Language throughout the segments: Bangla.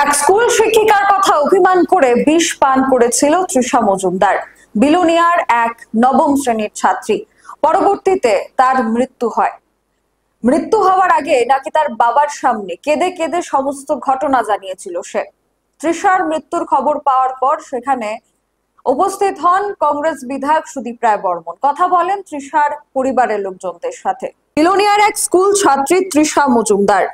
এক স্কুল শিক্ষিকার কথা অভিমান করে বিষ পান করেছিল তৃষা মজুমদার। বিলোনিয়ার এক নবম শ্রেণীর ছাত্রী। পরবর্তীতে তার মৃত্যু হয়। মৃত্যু হওয়ার আগে নাকি তার বাবার সামনে কেঁদে কেঁদে সমস্ত ঘটনা জানিয়েছিল সে। তৃষার মৃত্যুর খবর পাওয়ার পর সেখানে উপস্থিত হন কংগ্রেস বিধায়ক সুদীপ রায় বর্মন। কথা বলেন তৃষার পরিবারের লোকজনদের সাথে। বিলোনিয়ার এক স্কুল ছাত্রী তৃষা মজুমদার।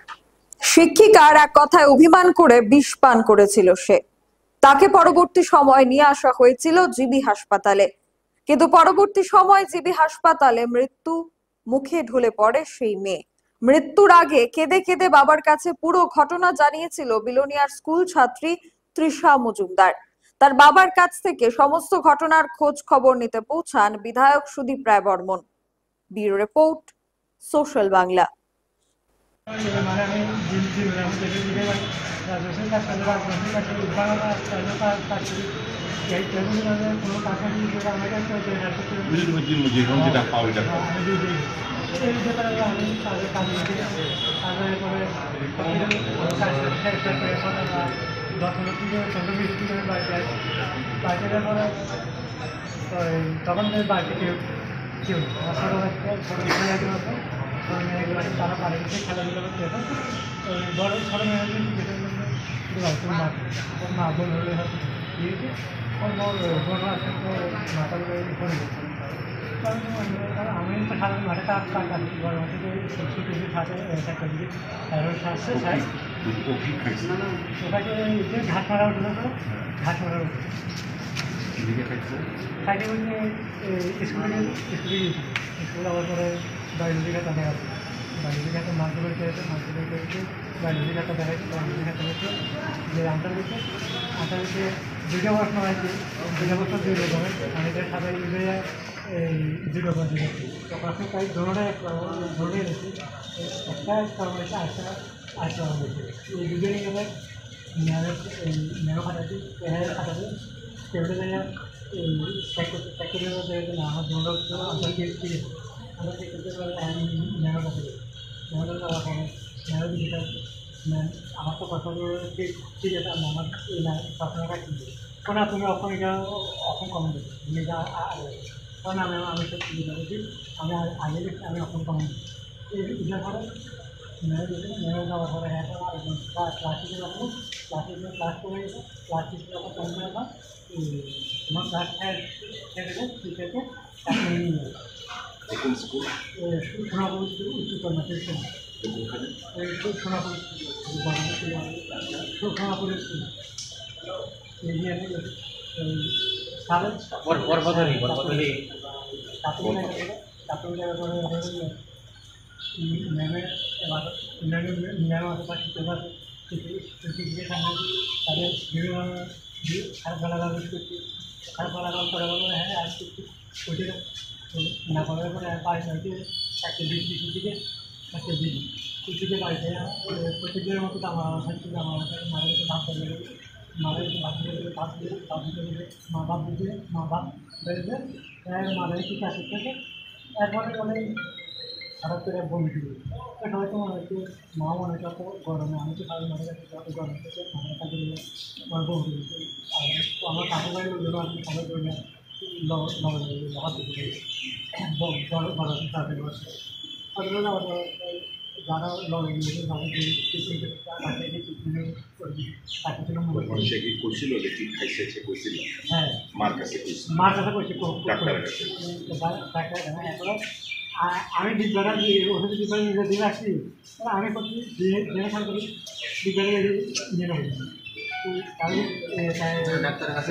শিক্ষিকার এক কথায় অভিমান করে বিষ পান করেছিল সে। তাকে পরবর্তী সময় নিয়ে আসা হয়েছিল জিবি হাসপাতালে, কিন্তু পরবর্তী সময় জিবি হাসপাতালে মৃত্যু মুখে ঢলে পড়ে সেই মেয়ে। মৃত্যুর আগে কেঁদে কেঁদে বাবার কাছে পুরো ঘটনা জানিয়েছিল বিলোনিয়ার স্কুল ছাত্রী তৃষা মজুমদার। তার বাবার কাছ থেকে সমস্ত ঘটনার খোঁজ খবর নিতে পৌঁছান বিধায়ক Sudip Roy Barman. Bureau report, social Bangla. তখন বাড়িতে কেউ তারা বাড়িতে খেলাধুলা করতে যেত। ওই বড় ছোটো মেয়েদের ওর মা বোন হলে দিয়েছে, ওর বোন আসে তো মাথা করে আমি তো সারাদিন মাঠে কাটছি বড় মাঠে ছুটি থাকে একটা দিকে আসছে চাই ওটাকে ঘাস মারা উঠলো তো ঘাস মারা উঠছে খাইতে বলতে স্কুলে গিয়েছি। স্কুলে আবার পরে বায়োলজি খাতা দেখা আছে, বায়োলজি খাতা মার্কে বের করেছে, বায়োলজি খাতা দেখাচ্ছে, বায়োলজি খাতা হচ্ছে যে আনসার দিচ্ছে দুইটা প্রশ্ন হয়েছে, দুইটা প্রশ্ন দুই রকমের। আমি এটার সাথে এই দুই রকম দিয়েছি তো প্রশ্ন প্রায় ধরনের গেছি একটা হয়েছে আটটা হয়েছে। এই দুজনেই গেলে ন্যানো খাটাচ্ছি খাটাচ্ছি টেবিলে যাইয়া এই চেক করতে না আমার দুটো আনসার দিয়েছি। আমরা চেক করতে পারলে আমি ন্যানো কাছে ন্যানো যাওয়ার পরে ন্যানো দিকে আমার তো কথাগুলো ঠিক আছে আমার এই প্রার্থনাটা কিন্তু না তুমি অখন এটা অখন কমন দেবো তুমি এটা কারণ আমি সব সুবিধা করছি আমি আগে দেখছি আমি অখন কমন দিচ্ছি এটার পরে ন্যানো যাওয়ার পরে এখন আরেকজন ক্লাসিকে রাখবো ক্লাস করে গেছে ক্লাসিক যখন কম করে দাও তোমার ক্লাস ছেড়ে টিচারকে তাকে নিয়ে যাবে সোনাপুর উচ্চতর মাধ্যমিক সোনাপুর স্কুল ম্যামের ম্যাম আশেপাশে তাদের বিভিন্ন খারাপ গালাগাল করছি, খারাপ গালাগাল করে বলবো হ্যাঁ আর করছি ওইটা না করার পরে বাড়িতে হয়তো একটা দিকে একটা দিকে বাড়িতে প্রত্যেকদিনের মতো আমার থাকছে আমার মাঝে ভাব করে মাঝে ভাত করে ভাত দিয়ে মা বাপ দিয়ে মা বাপ বেড়েছে মাঝে কিছু আসে থেকে একবারে বলে খারাপ করে বমি দিল এটা হয়তো মনে হচ্ছে মা মনে হচ্ছে অত গরমে আমি তো সারা মনে হচ্ছে অত গরম থেকে আমার কাছে আমার বউ দিয়েছে আর আমার কাছে বাড়ি ওই জন্য আমি খাবার করে লগাতে বড় বড় তাদের বসে যারা লগে গিয়েছে হ্যাঁ মার কাছে করছি আমি বিদ্যালয় ওষুধ বিদ্যালয় দিয়ে আসছি আমি করছি জেনে করি বিদ্যালয়ে নিয়ে নেব ডাক্তারের কাছে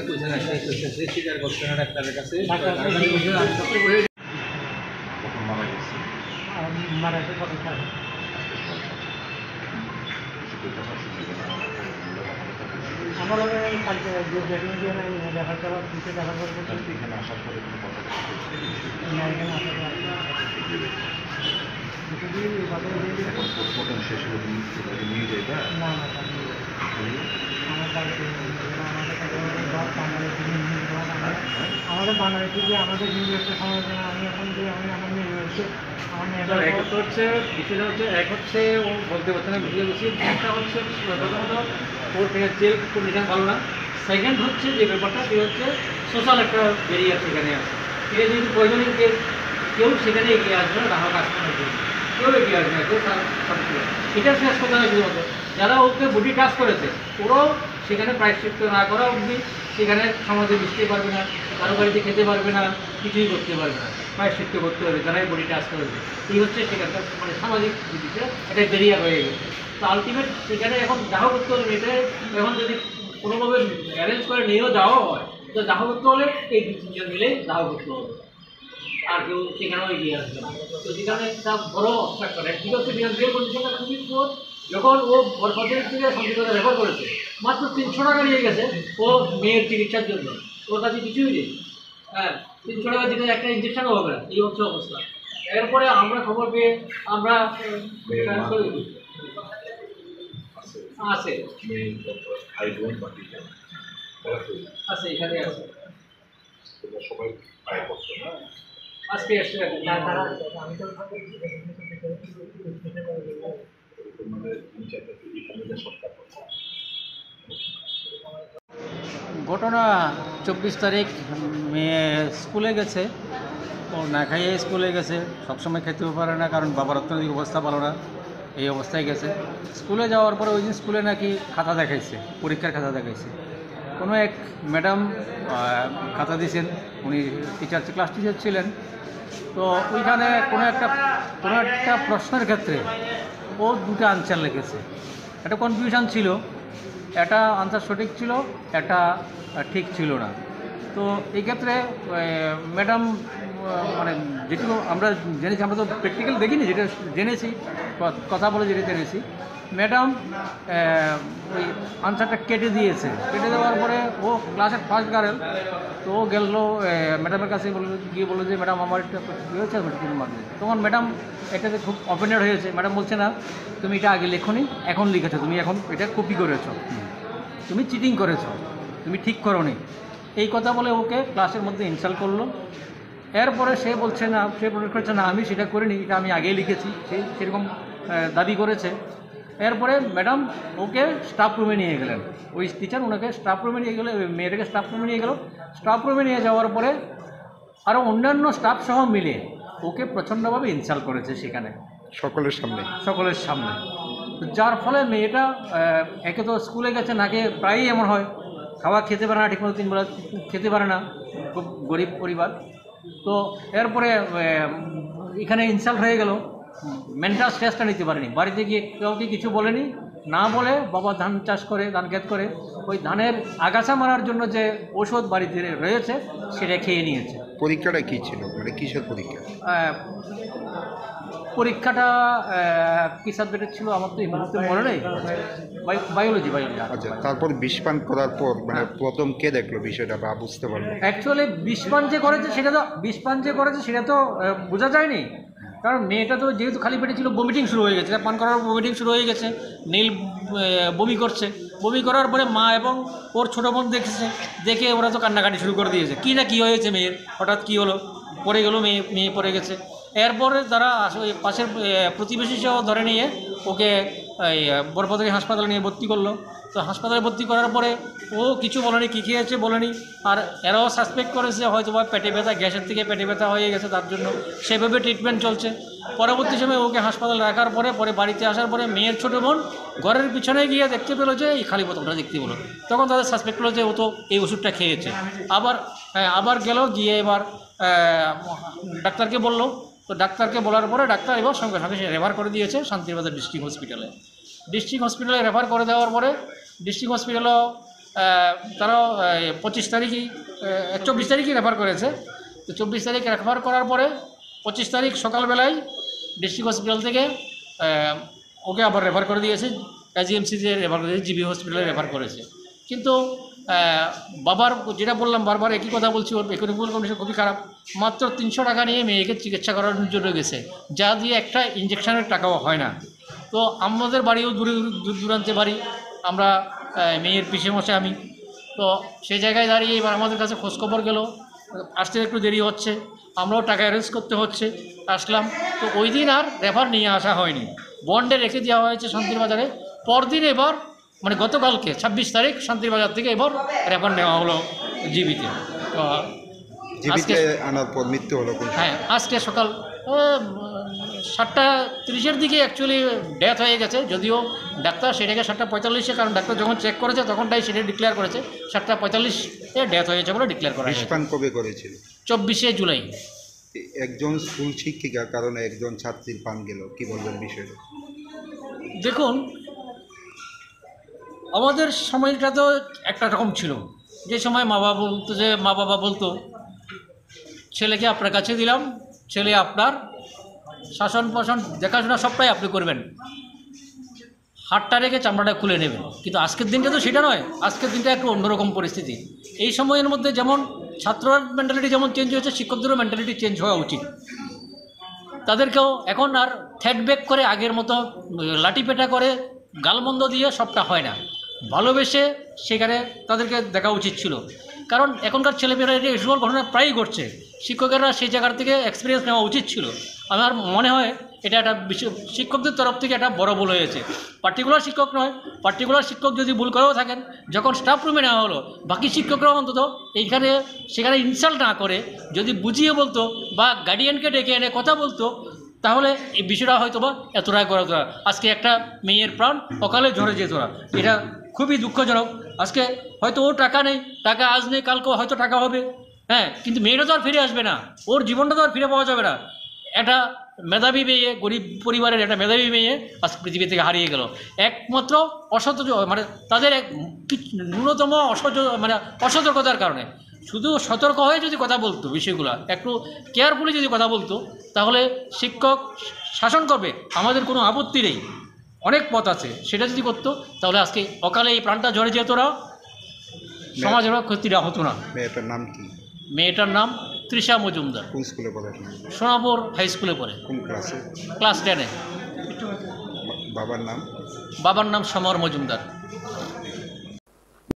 স্বীকার করছে না ডাক্তারের কাছে মারা গেছে কত খায় আমার কালকে দেখা করা পিছিয়ে দেখা করবো এখানে আসার পরে কোনো কথা এখানে আসার পরে শেষ হলে নিয়ে যাবে না আমার কালকে আমাদের আমাদের বাঙালিতে যে আমাদের হিন্দু একটা সমালোচনা, আমি এখন যে আমার মেয়ে রয়েছে, আমার মেয়েটা এক হচ্ছে বিষয়টা হচ্ছে, এক হচ্ছে ও বলতে পারছে না, বুঝতে পারছি। একটা হচ্ছে প্রথমত ওর ফিনান্সিয়াল কন্ডিশন ভালো না। সেকেন্ড হচ্ছে যে ব্যাপারটা সেটা হচ্ছে সোশ্যাল একটা ব্যারিয়ার সেখানে আছে। এটা যদি প্রয়োজনীয় কেউ সেখানে এগিয়ে আসবে না, তাহলে কাজ করার জন্য কেউ এগিয়ে আসবে না, কেউ এটা শেষ কথা নয়। শুধুমাত্র যারা ওকে বডি টাচ করেছে ওরাও সেখানে প্রায়শ্চিত্ত না করা অবধি সেখানে সমাজে মিশতে পারবে না, কারো বাড়িতে খেতে পারবে না, কিছুই করতে পারবে না, প্রায়শ্চিত্ত করতে হবে যারাই বডি টাচ করেছে। এই হচ্ছে সেখানকার মানে সামাজিক দিকটা একটা বেরিয়ার হয়ে গেছে। তো আলটিমেট সেখানে এখন দাহ করতে হলে এটা এখন যদি কোনোভাবে অ্যারেঞ্জ করে নিয়েও যাওয়া হয়, তো দাহ করতে হলে এই দুজন মিলে দাহ করতে হবে, আর কেউ সেখানেও এগিয়ে আসবে না। তো সেখানে একটা বড় অবস্ট্রাকচার। একদিকে হচ্ছে ফিনান্সিয়াল কন্ডিশনটা খুবই পুরো। যখন ও বরফাতের থেকে সঞ্চিতা রেফার করেছে, মাত্র 300 টাকা নিয়ে গেছে ও মেয়ের চিকিৎসার জন্য, ওর কাছে কিছুই নেই। হ্যাঁ, 300 টাকা দিলে একটা ইঞ্জেকশনও হবে না, এই হচ্ছে অবস্থা। এরপরে আমরা খবর পেয়ে আমরা আছে আছে এখানে আছে আজকে এসছে তারা আমি তো ঘটনা 24 তারিখ মেয়ে স্কুলে গেছে, ও না খাইয়ে স্কুলে গেছে। সবসময় খেতেও পারে না, কারণ বাবার অর্থনৈতিক অবস্থা ভালো না, এই অবস্থায় গেছে। স্কুলে যাওয়ার পরে ওই দিন স্কুলে নাকি খাতা দেখাইছে, পরীক্ষার খাতা দেখাইছে। কোনো এক ম্যাডাম খাতা দিয়েছেন, উনি টিচার ক্লাস টিচার ছিলেন। তো ওইখানে কোনো একটা প্রশ্নের ক্ষেত্রে ও দুটো আনসার লিখেছে। একটা কনফিউশন ছিল, একটা আনসার সঠিক ছিল, একটা ঠিক ছিল না। তো এই ক্ষেত্রে ম্যাডাম মানে যেটুকু আমরা জেনেছি, আমরা তো প্র্যাকটিক্যাল দেখিনি, যেটা জেনেছি কথা বলে যেটা জেনেছি, ম্যাডাম ওই আনসারটা কেটে দিয়েছে। কেটে দেওয়ার পরে ও ক্লাসের ফার্স্ট গার্ল, তো ও গেল ম্যাডামের কাছে গিয়ে বললো যে ম্যাডাম আমার একটা কী হয়েছে, মারবে। তখন ম্যাডাম এটাতে খুব অফেন্ডেড হয়েছে। ম্যাডাম বলছে না, তুমি এটা আগে লেখোনি, এখন লিখেছো, তুমি এখন এটা কপি করেছো, তুমি চিটিং করেছো, তুমি ঠিক করোনি, এই কথা বলে ওকে ক্লাসের মধ্যে ইনসাল্ট করলো। এরপরে সে বলছে না, সে প্রকাশ করছে না আমি সেটা করিনি, এটা আমি আগেই লিখেছি, সে সেরকম দাবি করেছে। এরপরে ম্যাডাম ওকে স্টাফ রুমে নিয়ে গেলেন, ওই টিচার ওনাকে স্টাফ রুমে নিয়ে গেলে, মেয়েটাকে স্টাফ রুমে নিয়ে গেল। স্টাফ রুমে নিয়ে যাওয়ার পরে আরও অন্যান্য স্টাফ সহ মিলে ওকে প্রচণ্ডভাবে ইনসাল্ট করেছে সেখানে সকলের সামনে। যার ফলে মেয়েটা একে তো স্কুলে গেছে, নাকে প্রায়ই এমন হয়, খাওয়া খেতে পারে না, ঠিকমতো 3 বেলা খেতে পারে না, খুব গরিব পরিবার। তো এরপরে এখানে ইনসাল্ট হয়ে গেল, মেন্টাল স্ট্রেসটা নিতে পারেনি। বাড়িতে গিয়ে কাউকে কিছু বলেনি, না বলে বাবা ধান চাষ করে, ধান ক্ষেত করে, ওই ধানের আগাছা মারার জন্য যে ওষুধ বাড়িতে রয়েছে সেটা খেয়ে নিয়েছে। পরীক্ষাটা কী ছিল, মানে কিসের পরীক্ষা? পরীক্ষাটা কী সাবজেক্টের ছিল আমার তো এই মুহূর্তে মনে নেই, বায়োলজি। আচ্ছা, তারপর বিষপান করার পর মানে প্রথম কে দেখলো বিষয়টা বা বুঝতে পারলো? অ্যাকচুয়ালি বিষপান যে করেছে সেটা তো বোঝা যায়নি, কারণ মেয়েটা তো যেহেতু খালি পেটে ছিল, বমিটিং শুরু হয়ে গেছে, পান করার বমিটিং শুরু হয়ে গেছে, নীল বমি করছে। বমি করার পরে মা এবং ওর ছোটো বোন দেখে ওরা তো কান্নাকাটি শুরু করে দিয়েছে, কী হয়েছে মেয়ের, হঠাৎ কী হলো, পড়ে গেলো, মেয়ে পড়ে গেছে। এরপরে তারা ওই পাশের প্রতিবেশী সহ ধরে নিয়ে ওকে এই বরপদরি হাসপাতালে নিয়ে ভর্তি করলো। তো হাসপাতালে ভর্তি করার পরে ও কিছু বলেনি, কী খেয়েছে বলেনি, আর এরাও সাসপেক্ট করেছে হয়তো বা পেটে ব্যথা, গ্যাসের থেকে পেটে ব্যথা হয়ে গেছে, তার জন্য সেভাবে ট্রিটমেন্ট চলছে। পরবর্তী সময় ওকে হাসপাতালে রাখার পরে বাড়িতে আসার পরে মেয়ের ছোটো বোন ঘরের পিছনে গিয়ে দেখতে পেলো যে এই খালি বোতলটা দেখতে পেলো। তখন তাদের সাসপেক্ট করলো যে ও তো এই ওষুধটা খেয়েছে। আবার গেল, গিয়ে এবার ডাক্তারকে বললো। তো ডাক্তারকে বলার পরে ডাক্তার এবার সঙ্গে সঙ্গে রেফার করে দিয়েছে শান্তিবাজার ডিস্ট্রিক্ট হসপিটালে। রেফার করে দেওয়ার পরে ডিস্ট্রিক্ট হসপিটালও তারা 24 তারিখই রেফার করেছে। তো 24 তারিখ রেফার করার পরে 25 তারিখ সকালবেলায় ডিস্ট্রিক্ট হসপিটাল থেকে ওকে আবার রেফার করে দিয়েছে, কাজিএমসিতে রেফার করেছে, জিবি হসপিটালে রেফার করেছে। কিন্তু বাবার যেটা বললাম, বারবার একই কথা বলছি, ওর ইকোনমিক্যাল কন্ডিশন খুবই খারাপ। মাত্র 300 টাকা নিয়ে মেয়েকে চিকিৎসা করানোর জন্য গেছে, যা দিয়ে একটা ইঞ্জেকশনের টাকাও হয় না। তো আমাদের বাড়িও দূরান্তে বাড়ি, আমরা মেয়ের পিসে মশাই আমি। তো সেই জায়গায় দাঁড়িয়ে এবার আমাদের কাছে খোঁজখবর গেল, আসতে একটু দেরি হচ্ছে, আমরাও টাকা অ্যারেঞ্জ করতে হচ্ছে, আসলাম। তো ওই দিন আর রেফার নিয়ে আসা হয়নি, বন্ডে রেখে দেওয়া হয়েছে শান্তির বাজারে। পরদিন এবার মানে গতকালকে 26 তারিখ শান্তির বাজার থেকে এবার রেফার নেওয়া হলো জিবিতে। তো জীবিতে আনার পর মৃত্যু হলো কোন সময়? হ্যাঁ, আজকে সকাল 7:30-এর দিকে অ্যাকচুয়ালি ডেথ হয়ে গেছে, যদিও ডাক্তার সেটাকে 7:45-এ, কারণ ডাক্তার যখন চেক করেছে তখনটাই সেটা ডিক্লেয়ার করেছে 7:45-এ ডেথ হয়েছে বলে ডিক্লেয়ার করা হয়েছে। বিষপান কবে করেছিল? 24শে জুলাই। একজন স্কুল শিক্ষিকার কারণে একজন ছাত্রীর পান গেল, কি বলবেন বিষয়টা? দেখুন, আমাদের সময়টা তো একটা রকম ছিল, যে সময় মা বাবা বলতো ছেলেকে আপনার কাছে দিলাম, ছেলে আপনার শাসন পোষণ দেখাশোনা সবটাই আপনি করবেন, হাতটা রেখে চামড়াটা খুলে নেবেন। কিন্তু আজকের দিনটা তো সেটা নয়, আজকের দিনটা একটু অন্যরকম পরিস্থিতি। এই সময়ের মধ্যে যেমন ছাত্রর মেন্টালিটি যেমন চেঞ্জ হয়েছে, শিক্ষকদেরও মেন্টালিটি চেঞ্জ হওয়া উচিত। তাদেরকেও এখন আর থ্যাট ব্যাক করে আগের মতো লাঠিপেটা করে গালমন্দ দিয়ে সবটা হয় না, ভালোবেসে সেখানে তাদেরকে দেখা উচিত ছিল। কারণ এখনকার ছেলেমেয়েরা এই সকল ঘটনা প্রায়ই ঘটছে, শিক্ষকেরা সেই জায়গার থেকে এক্সপিরিয়েন্স নেওয়া উচিত ছিল। আমার মনে হয় এটা একটা শিক্ষকদের তরফ থেকে একটা বড় ভুল হয়েছে। পার্টিকুলার শিক্ষক নয়, পার্টিকুলার শিক্ষক যদি ভুল করেও থাকেন, যখন স্টাফ রুমে নেওয়া হলো বাকি শিক্ষকরাও অন্তত এইখানে সেখানে ইনসাল্ট না করে যদি বুঝিয়ে বলতো বা গার্ডিয়ানকে ডেকে এনে কথা বলতো, তাহলে এই বিষয়টা হয়তো বা এতটা করা হতো না। আজকে একটা মেয়ের প্রাণ অকালে ঝরে যেত না, এটা খুবই দুঃখজনক। আজকে হয়তো ওর টাকা নেই, টাকা আজ নেই কালকে হয়তো টাকা হবে, হ্যাঁ, কিন্তু মেয়েটা তো আর ফিরে আসবে না, ওর জীবনটা তো আর ফিরে পাওয়া যাবে না। একটা মেধাবী মেয়ে, গরিব পরিবারের একটা মেধাবী মেয়ে আজ পৃথিবী থেকে হারিয়ে গেল একমাত্র মানে তাদের এক ন্যূনতম অসতর্কতার কারণে। শুধু সতর্ক হয়ে যদি কথা বলতো, বিষয়গুলো একটু কেয়ারফুলি যদি কথা বলতো, তাহলে শিক্ষক শাসন করবে, আমাদের কোনো আপত্তি নেই, অনেক পথ আছে, সেটা যদি করতো তাহলে আজকে অকালে এই প্রাণটা ঝরে যেত না, সমাজের ক্ষতিটা হতো না। মেয়েটার নাম কি? মেয়েটার নাম তৃষা মজুমদার, কোন স্কুলে পড়ে? সোনাপুর হাই স্কুলে পড়ে, কোন ক্লাসে? ক্লাস 10-এ। বাবার নাম? বাবার নাম সমর মজুমদার।